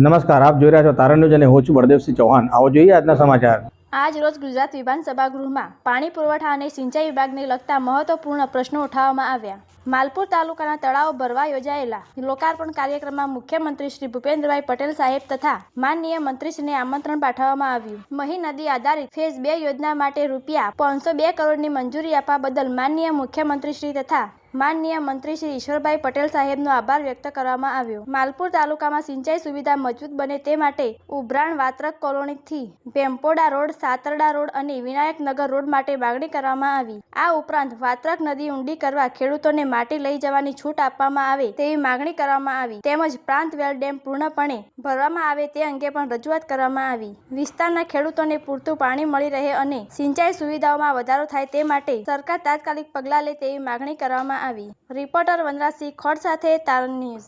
નમસ્કાર, આપ જોઈ રહ્યા છો તારણ ન્યૂઝ અને હું છું બળદેવસિંહ ચૌહાણ। આવો જોઈએ આજના સમાચાર। આજ રોજ ગુજરાત વિધાનસભા ગૃહમાં પાણી પુરવઠા અને સિંચાઈ વિભાગને લગતા મહત્વપૂર્ણ પ્રશ્નો ઉઠાવવામાં આવ્યા। માલપુર તાલુકાના તળાવ ભરવા યોજાયેલા લોકાર્પણ કાર્યક્રમમાં મુખ્યમંત્રી શ્રી ભૂપેન્દ્રભાઈ પટેલ સાહેબ તથા માનનીય મંત્રીશ્રીને આમંત્રણ પાઠવવામાં આવ્યું। મહી નદી આધારિત ફેઝ 2 યોજના માટે રૂપિયા 502 કરોડની મંજૂરી આપવા બદલ માનનીય મુખ્યમંત્રીશ્રી તથા માનનીય મંત્રી શ્રી ઈશ્વરભાઈ પટેલ સાહેબનો આભાર વ્યક્ત કરવામાં આવ્યો। માલપુર તાલુકામાં સિંચાઈ સુવિધા મજબૂત બને તે માટે ઉભરાણ વાત્રક કોલોનીથી ભેંપોડા રોડ, સાતરડા રોડ અને વિનાયકનગર રોડ માટે માગણી કરવામાં આવી। આ ઉપરાંત વાત્રક નદી ઊંડી કરવા ખેડૂતોને માટી લઈ જવાની છૂટ આપવામાં આવે તેવી માગણી કરવામાં આવી તેમજ પ્રાંત વેલ ડેમ પૂર્ણપણે ભરવામાં આવે તે અંગે પણ રજૂઆત કરવામાં આવી। વિસ્તારના ખેડૂતોને પૂરતું પાણી મળી રહે અને સિંચાઈ સુવિધાઓમાં વધારો થાય તે માટે સરકાર તાત્કાલિક પગલાં લે તેવી માગણી કરવામાં આવી। રિપોર્ટર વનરાજસિંહ ખોટ સાથે તારણ ન્યૂઝ।